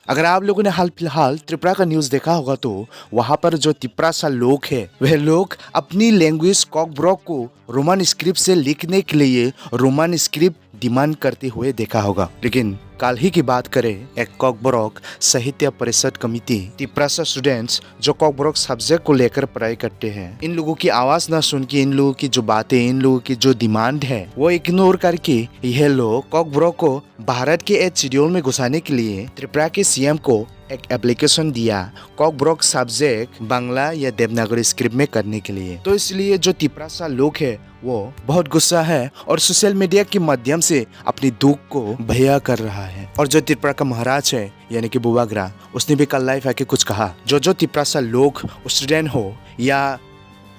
अगर आप लोगों ने हाल फिलहाल त्रिपुरा का न्यूज़ देखा होगा तो वहाँ पर जो तिप्रासा लोग हैं वह लोग अपनी लैंग्वेज कॉकब्रॉक को रोमन स्क्रिप्ट से लिखने के लिए रोमन स्क्रिप्ट डिमांड करते हुए देखा होगा। लेकिन कल ही की बात करें, एक कॉकब्रॉक साहित्य परिषद कमिटी तिप्रासा स्टूडेंट्स जो कॉकब्रॉक सब्जेक्ट को लेकर पढ़ाई करते हैं, इन लोगों की आवाज ना सुन के, इन लोगों की जो बातें, इन लोगों की जो डिमांड है वो इग्नोर करके यह लोग कॉकब्रॉक को भारत के एक शेड्यूल में घुसाने के लिए त्रिपुरा के सीएम को एक एप्लीकेशन दिया कॉकब्रॉक सब्जेक्ट बांग्ला या देवनागरी स्क्रिप्ट में करने के लिए। तो इसलिए जो तिप्रासा लोग है वो बहुत गुस्सा है और सोशल मीडिया के माध्यम से अपनी दुख को बयां कर रहा है। और जो त्रिपुरा का महाराज है यानी कि बुबाग्रा, उसने भी कल लाइव आके कुछ कहा। जो तिप्रासा लोग स्टूडेंट हो या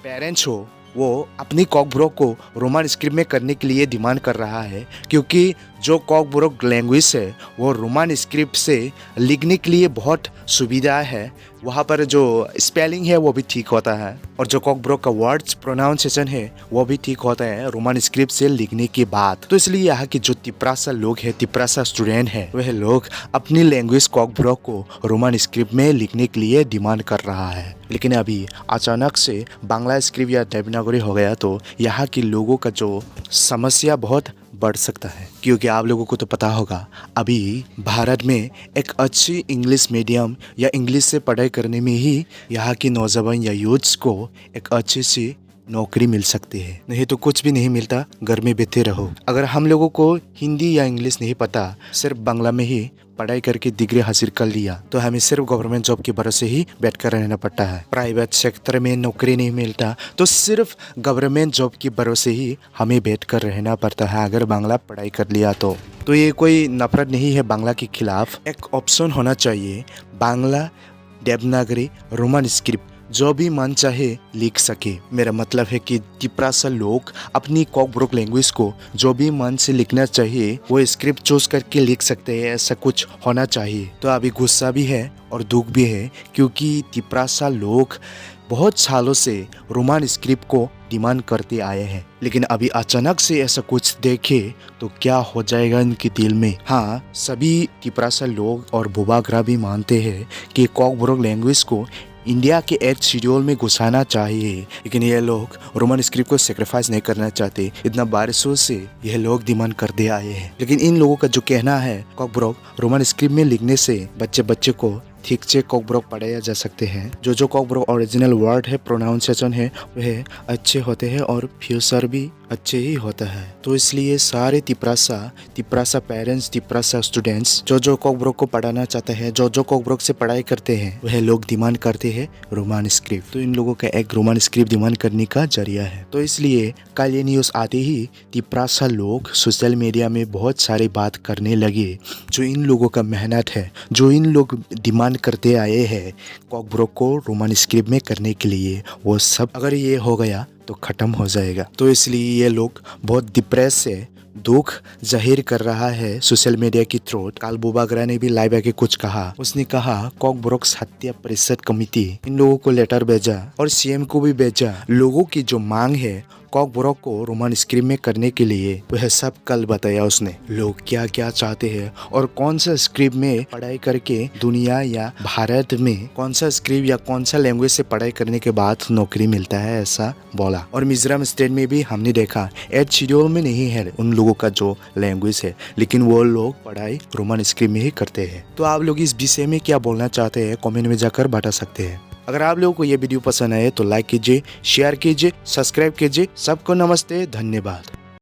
पेरेंट्स हो, वो अपनी कॉकब्रॉक को रोमन स्क्रिप्ट में करने के लिए डिमांड कर रहा है, क्योंकि जो कॉकब्रॉक लैंग्वेज है वो रोमन स्क्रिप्ट से लिखने के लिए बहुत सुविधा है। वहाँ पर जो स्पेलिंग है वो भी ठीक होता है और जो कॉकब्रॉक का वर्ड्स प्रोनाउंसिएशन है वो भी ठीक होता है रोमन स्क्रिप्ट से लिखने के बाद। तो इसलिए यहाँ की जो तिप्रासा लोग है, तिप्रासा स्टूडेंट है, वह लोग अपनी लैंग्वेज कॉकब्रॉक को रोमन स्क्रिप्ट में लिखने के लिए डिमांड कर रहा है। लेकिन अभी अचानक से बांग्ला स्क्रिप्ट या देवनागरी हो गया तो यहाँ के लोगों का जो समस्या बहुत बढ़ सकता है, क्योंकि आप लोगों को तो पता होगा अभी भारत में एक अच्छी इंग्लिश मीडियम या इंग्लिश से पढ़ाई करने में ही यहाँ की नौजवान या यूथ्स को एक अच्छी सी नौकरी मिल सकती है, नहीं तो कुछ भी नहीं मिलता, घर में बैठे रहो। अगर हम लोगों को हिंदी या इंग्लिश नहीं पता, सिर्फ बांग्ला में ही पढ़ाई करके डिग्री हासिल कर लिया तो हमें सिर्फ गवर्नमेंट जॉब के भरोसे ही बैठकर रहना पड़ता है। प्राइवेट सेक्टर में नौकरी नहीं मिलता तो सिर्फ गवर्नमेंट जॉब के भरोसे ही हमें बैठकर रहना पड़ता है अगर बांग्ला पढ़ाई कर लिया तो ये कोई नफरत नहीं है बांग्ला के खिलाफ। एक ऑप्शन होना चाहिए, बांग्ला, देवनागरी, रोमन स्क्रिप्ट, जो भी मन चाहे लिख सके। मेरा मतलब है कि तिप्रासा लोग अपनी कॉकब्रॉक लैंग्वेज को जो भी मन से लिखना चाहिए वो स्क्रिप्ट चूज करके लिख सकते हैं, ऐसा कुछ होना चाहिए। तो अभी गुस्सा भी है और दुख भी है, क्योंकि तिप्रासा लोग बहुत सालों से रोमन स्क्रिप्ट को डिमांड करते आए हैं, लेकिन अभी अचानक से ऐसा कुछ देखे तो क्या हो जाएगा इनके दिल में। हाँ, सभी तिप्रासा लोग और बुबाग्रा भी मानते हैं कि कॉकब्रॉक लैंग्वेज को इंडिया के एक शेड्यूल में घुसाना चाहिए, लेकिन ये लोग रोमन स्क्रिप्ट को सेक्रीफाइस नहीं करना चाहते। इतना बारिशों से यह लोग डिमांड करते आए हैं। लेकिन इन लोगों का जो कहना है कॉकब्रॉक रोमन स्क्रिप्ट में लिखने से बच्चे को ठीक से कॉकब्रॉक पढ़ाया जा सकते हैं। जो कॉकब्रॉक ओरिजिनल वर्ड है, प्रोनाउंसिएशन है, वह अच्छे होते हैं और फ्यूचर भी अच्छे ही होता है। तो इसलिए सारे तिप्रासा पेरेंट्स, तिप्रासा स्टूडेंट्स जो कॉकब्रॉक को पढ़ाना चाहते हैं, जो कॉकब्रॉक से पढ़ाई करते हैं, वह लोग डिमांड करते हैं रोमन स्क्रिप्ट। तो इन लोगों का एक रोमन स्क्रिप्ट डिमांड करने का जरिया है। तो इसलिए कल ये न्यूज़ आते ही तिप्रासा लोग सोशल मीडिया में बहुत सारी बात करने लगे। जो इन लोगों का मेहनत है, जो इन लोग डिमांड करते आए हैं कॉकब्रॉक को रोमन स्क्रिप्ट में करने के लिए, वो सब अगर ये हो गया तो खत्म हो जाएगा। तो इसलिए ये लोग बहुत डिप्रेस से दुख जाहिर कर रहा है सोशल मीडिया की थ्रू। कल बुबाग्रा ने भी लाइव आके कुछ कहा। उसने कहा कॉकब्रॉक साहित्य परिषद कमेटी इन लोगों को लेटर भेजा और सीएम को भी भेजा। लोगों की जो मांग है कॉकब्रॉक को रोमन स्क्रिप्ट में करने के लिए, वह सब कल बताया उसने। लोग क्या क्या चाहते हैं और कौन सा स्क्रिप्ट में पढ़ाई करके दुनिया या भारत में कौन सा स्क्रिप्ट या कौन सा लैंग्वेज से पढ़ाई करने के बाद नौकरी मिलता है, ऐसा बोला। और मिजोरम स्टेट में भी हमने देखा एड शेड्यूल में नहीं है उन लोगों का जो लैंग्वेज है, लेकिन वो लोग पढ़ाई रोमन स्क्रिप्ट में ही करते हैं। तो आप लोग इस विषय में क्या बोलना चाहते हैं कमेंट में जाकर बता सकते हैं। अगर आप लोगों को ये वीडियो पसंद आए तो लाइक कीजिए, शेयर कीजिए, सब्सक्राइब कीजिए। सबको नमस्ते, धन्यवाद।